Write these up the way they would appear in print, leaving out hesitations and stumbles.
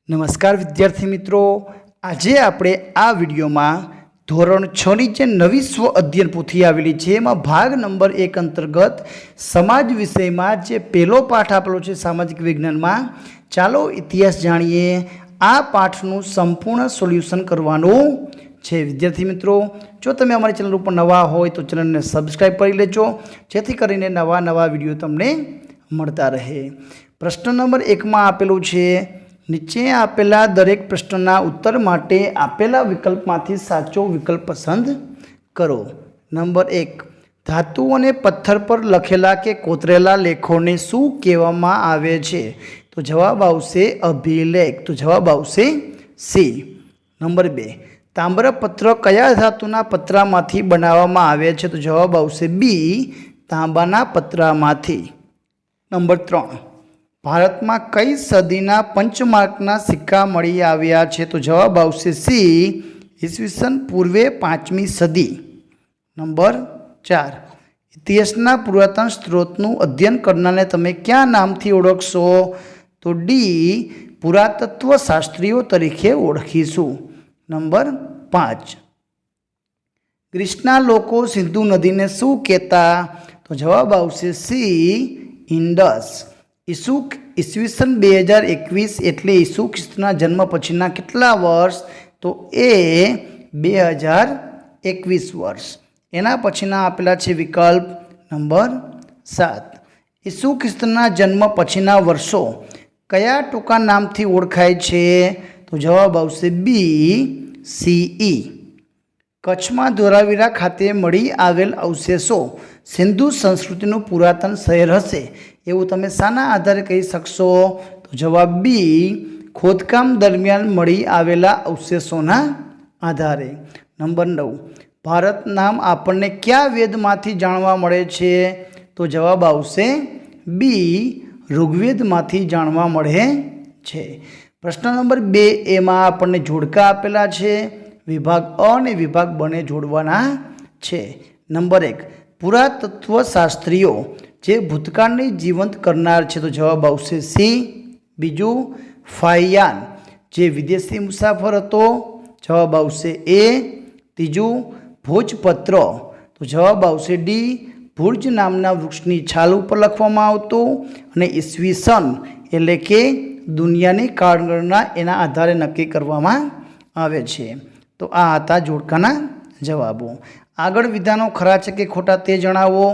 નમસ્કાર વિદ્યાર્થી મિત્રો, આજે આપણે આ વિડીયોમાં ધોરણ 6 ની જે નવી સ્વ અધ્યયન પોથી આવેલી છે એમાં ભાગ નંબર 1 અંતર્ગત સમાજ વિષયમાં જે પહેલો પાઠ આપેલો છે સામાજિક વિજ્ઞાનમાં, ચાલો ઇતિહાસ જાણીએ. આ પાઠનું સંપૂર્ણ સોલ્યુશન કરવાનું છે. વિદ્યાર્થી મિત્રો, જો તમે અમારી ચેનલ ઉપર નવા હોય તો ચેનલને સબસ્ક્રાઈબ કરી લેજો, જેથી કરીને નવા વિડીયો તમને મળતા રહે. પ્રશ્ન નંબર 1માં આપેલું છે, નીચે આપેલા દરેક પ્રશ્નના ઉત્તર માટે આપેલા વિકલ્પમાંથી સાચો વિકલ્પ પસંદ કરો. નંબર 1, ધાતુ અને પથ્થર પર લખેલા કે કોતરેલા લેખોને શું કહેવામાં આવે છે? તો જવાબ આવશે અભિલેખ. તો જવાબ આવશે સી. નંબર 2, તામ્રપત્ર કયા ધાતુના પતરામાંથી બનાવવામાં આવે છે? તો જવાબ આવશે બી, તાંબાના પતરામાંથી. નંબર 3, ભારતમાં કઈ સદીના પંચમાર્કના સિક્કા મળી આવ્યા છે? તો જવાબ આવશે સી, ઈસવીસન પૂર્વે 5મી સદી. નંબર 4, ઇતિહાસના પુરાતન સ્ત્રોતનું અધ્યયન કરનારને તમે કયા નામથી ઓળખશો? તો ડી, પુરાતત્વ શાસ્ત્રીઓ તરીકે ઓળખીશું. નંબર 5, ગ્રીસના લોકો સિંધુ નદીને શું કહેતા? તો જવાબ આવશે સી, ઇન્ડસ. ઈસવીસન 2021 એટલે ઈસુ ખ્રિસ્તના જન્મ પછીના કેટલા વર્ષ? તો એ 2021 વર્ષ. એના પછીના આપેલા છે વિકલ્પ નંબર 7, ઈસુ ખ્રિસ્તના જન્મ પછીના વર્ષો કયા ટૂંકા નામથી ઓળખાય છે? તો જવાબ આવશે બી, સીઈ. કચ્છમાં ધોળાવીરા ખાતે મળી આવેલ અવશેષો સિંધુ સંસ્કૃતિનું પુરાતન શહેર હશે એવું તમે શાના આધારે કહી શકશો? તો જવાબ બી, ખોદકામ દરમિયાન મળી આવેલા અવશેષોના આધારે. નંબર 9, ભારત નામ આપણને કયા વેદમાંથી જાણવા મળે છે? તો જવાબ આવશે બી, ઋગ્વેદમાંથી જાણવા મળે છે. પ્રશ્ન નંબર 2 એમાં આપણને જોડકા આપેલા છે. વિભાગ અ અને વિભાગ બ ને જોડવાના છે. નંબર 1, પુરાતત્વ શાસ્ત્રીઓ જે ભૂતકાળને જીવંત કરનાર છે? તો જવાબ આવશે સી. બીજું, ફાહિયાન જે વિદેશી મુસાફર હતો? જવાબ આવશે એ. ત્રીજું, ભોજપત્ર? તો જવાબ આવશે ડી, ભુર્જ નામના વૃક્ષની છાલ ઉપર લખવામાં આવતું અને ઈસવીસન એટલે કે દુનિયાની કાળગણના એના આધારે નક્કી કરવામાં આવે છે. તો આ હતા જોડકાના જવાબો. આગળ વિધાનો ખરા છે કે ખોટા તે જણાવો.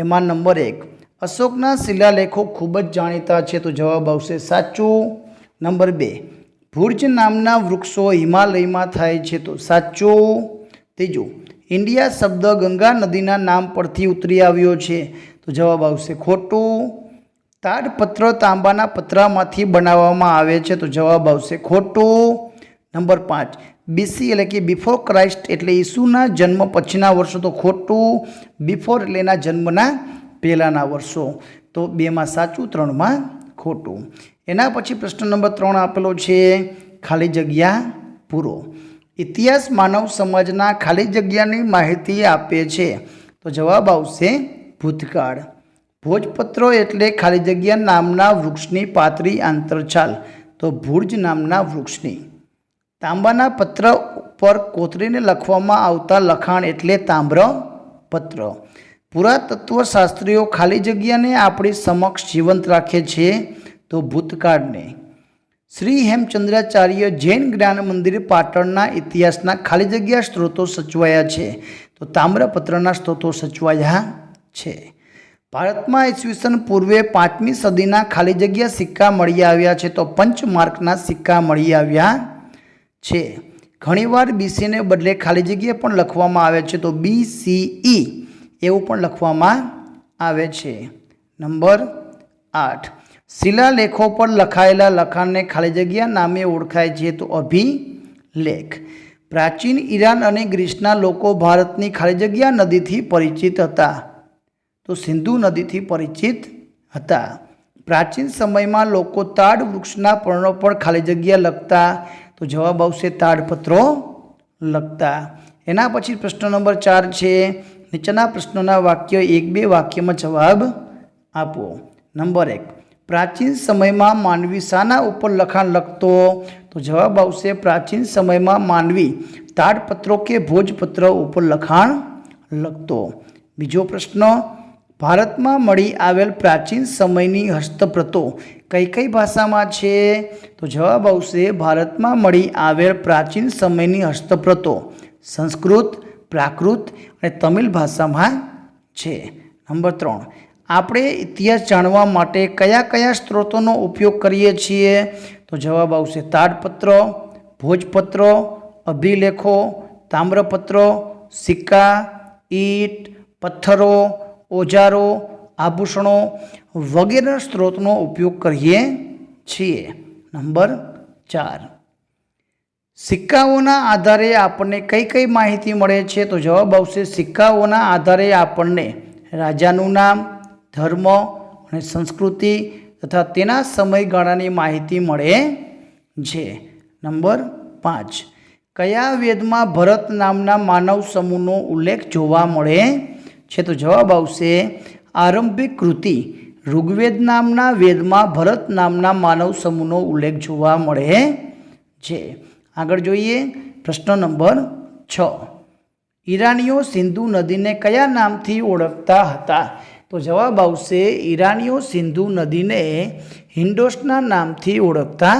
એમાં નંબર 1, અશોકના શિલાલેખો ખૂબ જ જાણીતા છે? તો જવાબ આવશે સાચું. નંબર 2, ભુર્જ નામના વૃક્ષો હિમાલયમાં થાય છે? તો સાચું. ત્રીજું, ઇન્ડિયા શબ્દ ગંગા નદીના નામ પરથી ઉતરી આવ્યો છે? તો જવાબ આવશે ખોટું. તાડપત્ર તાંબાના પતરામાંથી બનાવવામાં આવે છે? તો જવાબ આવશે ખોટું. નંબર 5, બીસી એટલે કે બિફોર ક્રાઇસ્ટ એટલે ઈસુના જન્મ પછીના વર્ષો? તો ખોટું. બિફોર એટલે એના જન્મના પહેલાંના વર્ષો. તો 2માં સાચું, 3માં ખોટું. એના પછી પ્રશ્ન નંબર 3 આપેલો છે, ખાલી જગ્યા પૂરો. ઇતિહાસ માનવ સમાજના ખાલી જગ્યાની માહિતી આપે છે? તો જવાબ આવશે ભૂતકાળ. ભોજપત્રો એટલે ખાલી જગ્યા નામના વૃક્ષની પાતળી આંતરછાલ? તો ભુર્જ નામના વૃક્ષની. તાંબાના પત્ર પર કોતરીને લખવામાં આવતા લખાણ એટલે તામ્રપત્ર. પુરાતત્વ શાસ્ત્રીઓ ખાલી જગ્યાને આપણી સમક્ષ જીવંત રાખે છે? તો ભૂતકાળને. શ્રી હેમચંદ્રાચાર્ય જૈન જ્ઞાન મંદિર પાટણના ઇતિહાસના ખાલી જગ્યા સ્ત્રોતો સચવાયા છે? તો તામ્રપત્રના સ્ત્રોતો સચવાયા છે. ભારતમાં ઈસવીસન પૂર્વે 5મી સદીના ખાલી જગ્યા સિક્કા મળી આવ્યા છે? તો પંચમાર્કના સિક્કા મળી આવ્યા છે. ઘણીવાર બીસીને બદલે ખાલી જગ્યા પણ લખવામાં આવે છે? તો બીસીઈ એવું પણ લખવામાં આવે છે. નંબર 8, શિલાલેખો પર લખાયેલા લખાણને ખાલી જગ્યા નામે ઓળખાય છે? તો અભિલેખ. પ્રાચીન ઈરાન અને ગ્રીસના લોકો ભારતની ખાલી જગ્યા નદીથી પરિચિત હતા? તો સિંધુ નદીથી પરિચિત હતા. પ્રાચીન સમયમાં લોકો તાડ વૃક્ષના પર્ણો પર ખાલી જગ્યા લખતા? તો જવાબ આવશે તાડપત્રો લખતા. એના પછી પ્રશ્ન નંબર 4 છે, નીચેના પ્રશ્નોના વાક્ય 1-2 વાક્યમાં જવાબ આપો. નંબર 1, પ્રાચીન સમયમાં માનવી શાના ઉપર લખાણ લખતો? તો જવાબ આવશે પ્રાચીન સમયમાં માનવી તાડપત્રો કે ભોજપત્ર ઉપર લખાણ લખતો. બીજો પ્રશ્ન, ભારતમાં મળી આવેલ પ્રાચીન સમયની હસ્તપ્રતો કઈ કઈ ભાષામાં છે? તો જવાબ આવશે ભારતમાં મળી આવેલ પ્રાચીન સમયની હસ્તપ્રતો સંસ્કૃત, પ્રાકૃત અને તમિલ ભાષામાં છે. નંબર 3, આપણે ઇતિહાસ જાણવા માટે કયા કયા સ્ત્રોતોનો ઉપયોગ કરીએ છીએ? તો જવાબ આવશે તાડપત્ર, ભોજપત્ર, અભિલેખો, તામ્રપત્ર, સિક્કા, ઈંટ, પથ્થરો, ઓજારો, આભૂષણો વગેરે સ્ત્રોતનો ઉપયોગ કરીએ છીએ. નંબર 4, સિક્કાઓના આધારે આપણને કઈ કઈ માહિતી મળે છે? તો જવાબ આવશે સિક્કાઓના આધારે આપણને રાજાનું નામ, ધર્મ અને સંસ્કૃતિ તથા તેના સમયગાળાની માહિતી મળે છે. નંબર 5, કયા વેદમાં ભરત નામના માનવ સમૂહનો ઉલ્લેખ જોવા મળે છે? તો જવાબ આવશે આરંભિક કૃતિ ઋગ્વેદ નામના વેદમાં ભરત નામના માનવ સમૂહનો ઉલ્લેખ જોવા મળે છે. આગળ જોઈએ પ્રશ્ન નંબર 6, ઈરાનીઓ સિંધુ નદીને કયા નામથી ઓળખતા હતા? તો જવાબ આવશે ઈરાનીઓ સિંધુ નદીને હિન્ડોસના નામથી ઓળખતા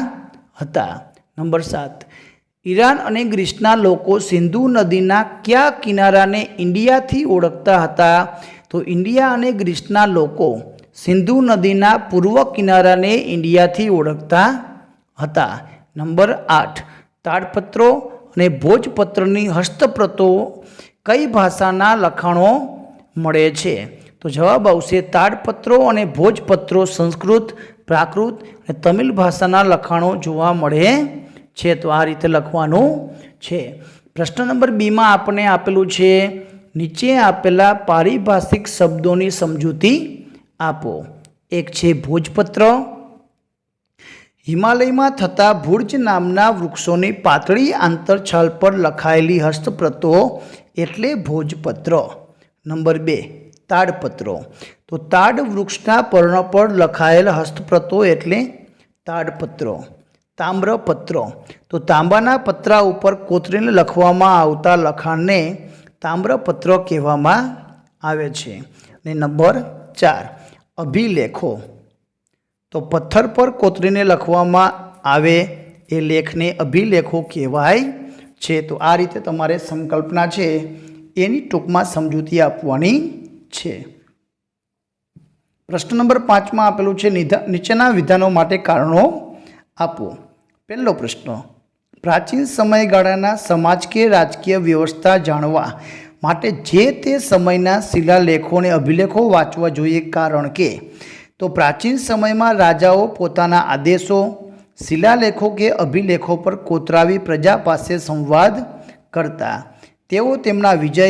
હતા. નંબર 7, ઈરાન અને ગ્રીસના લોકો સિંધુ નદીના કયા કિનારાને ઇન્ડિયાથી ઓળખતા હતા? તો ઇન્ડિયા અને ગ્રીસના લોકો સિંધુ નદીના પૂર્વ કિનારાને ઇન્ડિયાથી ઓળખતા હતા. નંબર 8, તાડપત્રો અને ભોજપત્રની હસ્તપ્રતો કઈ ભાષાના લખાણો મળે છે? તો જવાબ આવશે તાડપત્રો અને ભોજપત્રો સંસ્કૃત, પ્રાકૃત અને તમિલ ભાષાના લખાણો જોવા મળે છે. તો આ રીતે લખવાનું છે. પ્રશ્ન નંબર 2 માં આપણને આપેલું છે નીચે આપેલા પારિભાષિક શબ્દોની સમજૂતી આપો. એક છે ભોજપત્ર. હિમાલયમાં થતા ભુર્જ નામના વૃક્ષોની પાતળી આંતરછાલ પર લખાયેલી હસ્તપ્રતો એટલે ભોજપત્ર. નંબર 2, તાડપત્રો. તો તાડ વૃક્ષના પર્ણ પર લખાયેલ હસ્તપ્રતો એટલે તાડપત્રો. તામ્રપત્ર. તો તાંબાના પતરા ઉપર કોતરીને લખવામાં આવતા લખાણને તામ્રપત્ર કહેવામાં આવે છે. અને નંબર 4, અભિલેખો. તો પથ્થર પર કોતરીને લખવામાં આવે એ લેખને અભિલેખો કહેવાય છે. તો આ રીતે તમારે સંકલ્પના છે એની ટૂંકમાં સમજૂતી આપવાની છે. પ્રશ્ન નંબર 5 માં આપેલું છે નીચેના વિધાનો માટે કારણો આપો. પહેલો પ્રશ્ન, પ્રાચીન સમયગાળાના સમાજ કે રાજકીય વ્યવસ્થા જાણવા માટે જે તે સમયના શિલાલેખો અને અભિલેખો વાંચવા જોઈએ. કારણ કે તો પ્રાચીન સમયમાં રાજાઓ પોતાના આદેશો શિલાલેખો કે અભિલેખો પર કોતરાવી પ્રજા પાસે સંવાદ કરતા. તેઓ તેમના વિજય,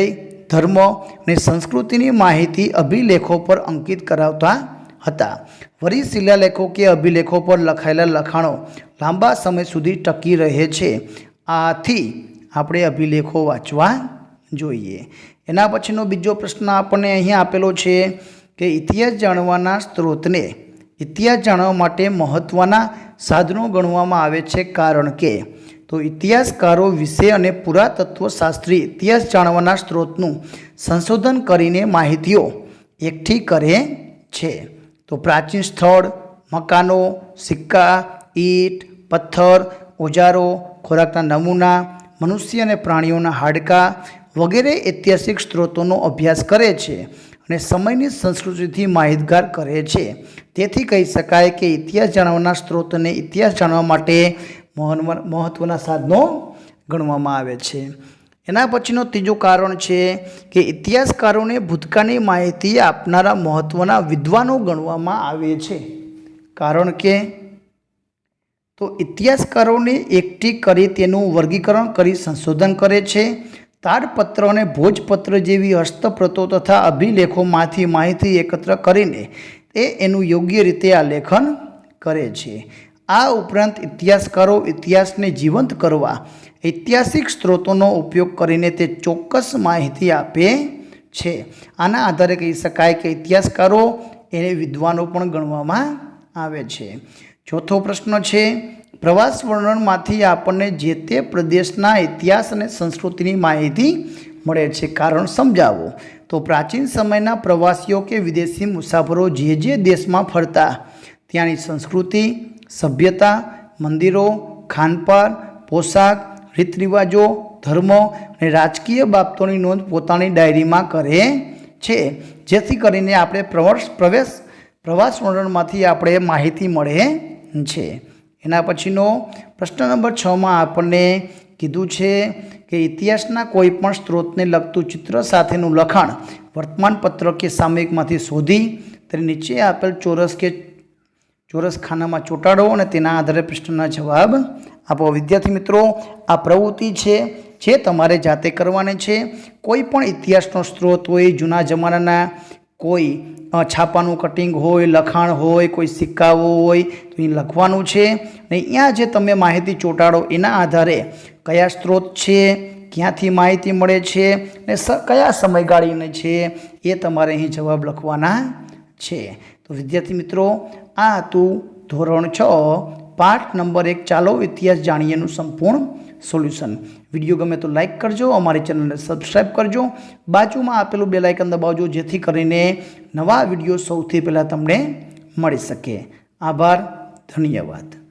ધર્મ અને સંસ્કૃતિની માહિતી અભિલેખો પર અંકિત કરાવતા હતા. વળી શિલાલેખો કે અભિલેખો પર લખાયેલા લખાણો લાંબા સમય સુધી ટકી રહે છે. આથી આપણે અભિલેખો વાંચવા જોઈએ. એના પછીનો બીજો પ્રશ્ન આપણને અહીં આપેલો છે કે ઇતિહાસ જાણવાના સ્ત્રોતને ઇતિહાસ જાણવા માટે મહત્ત્વના સાધનો ગણવામાં આવે છે. કારણ કે તો ઇતિહાસકારો વિશે અને પુરાતત્વશાસ્ત્રી ઇતિહાસ જાણવાના સ્ત્રોતનું સંશોધન કરીને માહિતીઓ એકઠી કરે છે. તો પ્રાચીન સ્થળ, મકાનો, સિક્કા, ઈંટ, પથ્થર, ઓજારો, ખોરાકના નમૂના, મનુષ્ય અને પ્રાણીઓના હાડકાં વગેરે ઐતિહાસિક સ્ત્રોતોનો અભ્યાસ કરે છે અને સમયની સંસ્કૃતિથી માહિતગાર કરે છે. તેથી કહી શકાય કે ઇતિહાસ જાણવાના સ્ત્રોતને ઇતિહાસ જાણવા માટે મહત્ત્વના સાધનો ગણવામાં આવે છે. એના પછીનો ત્રીજું કારણ છે કે ઇતિહાસકારોને ભૂતકાળની માહિતી આપનારા મહત્ત્વના વિદ્વાનો ગણવામાં આવે છે. કારણ કે તો ઇતિહાસકારોને એકઠી કરી તેનું વર્ગીકરણ કરી સંશોધન કરે છે. તાડપત્ર અને ભોજપત્ર જેવી હસ્તપ્રતો તથા અભિલેખોમાંથી માહિતી એકત્ર કરીને એનું યોગ્ય રીતે આલેખન કરે છે. આ ઉપરાંત ઇતિહાસકારો ઇતિહાસને જીવંત કરવા ઐતિહાસિક સ્ત્રોતોનો ઉપયોગ કરીને તે ચોક્કસ માહિતી આપે છે. આના આધારે કહી શકાય કે ઇતિહાસકારો એને વિદ્વાનો પણ ગણવામાં આવે છે। ચોથો પ્રશ્ન છે, પ્રવાસ વર્ણનમાંથી આપણને જે તે પ્રદેશના ઇતિહાસ અને સંસ્કૃતિની માહિતી મળે છે, કારણ સમજાવો। તો પ્રાચીન સમયના પ્રવાસીઓ કે વિદેશી મુસાફરો જે દેશમાં ફરતા ત્યાંની સંસ્કૃતિ, સભ્યતા, મંદિરો, ખાનપાન, પોશાક, રીત રિવાજો, ધર્મ અને રાજકીય બાબતોની નોંધ પોતાની ડાયરીમાં કરે છે, જેથી કરીને આપણે પ્રવાસ વર્ણનમાંથી આપણે માહિતી મળે છે। એના પછીનો પ્રશ્ન નંબર 6માં આપણને કીધું છે કે ઇતિહાસના કોઈ પણ સ્ત્રોતને લગતું ચિત્ર સાથેનું લખાણ વર્તમાનપત્ર કે સામયિકમાંથી શોધી તેની નીચે આપેલ ચોરસ ખાનામાં ચોંટાડો અને તેના આધારે પ્રશ્નના જવાબ આપો। વિદ્યાર્થી મિત્રો, આ પ્રવૃત્તિ છે જે તમારે જાતે કરવાની છે। કોઈ પણ ઇતિહાસનો સ્ત્રોત હોય, જૂના જમાનાના કોઈ છાપાનું કટિંગ હોય, લખાણ હોય, કોઈ સિક્કાઓ હોય તો એ લખવાનું છે અને અહીંયા જે તમે માહિતી ચોંટાડો એના આધારે કયા સ્ત્રોત છે, ક્યાંથી માહિતી મળે છે અને કયા સમયગાળાની છે એ તમારે અહીં જવાબ લખવાના છે। તો વિદ્યાર્થી મિત્રો, આ હતું ધોરણ 6 પાઠ નંબર 1 ચાલો ઇતિહાસ જાણીએનું સંપૂર્ણ સોલ્યુશન। વિડીયો ગમે તો લાઇક કરજો, અમારી ચેનલને સબસ્ક્રાઈબ કરજો, બાજુમાં આપેલું બેલ આઇકન દબાવજો જેથી કરીને નવા વિડીયો સૌથી પહેલાં તમને મળી શકે। આભાર, ધન્યવાદ।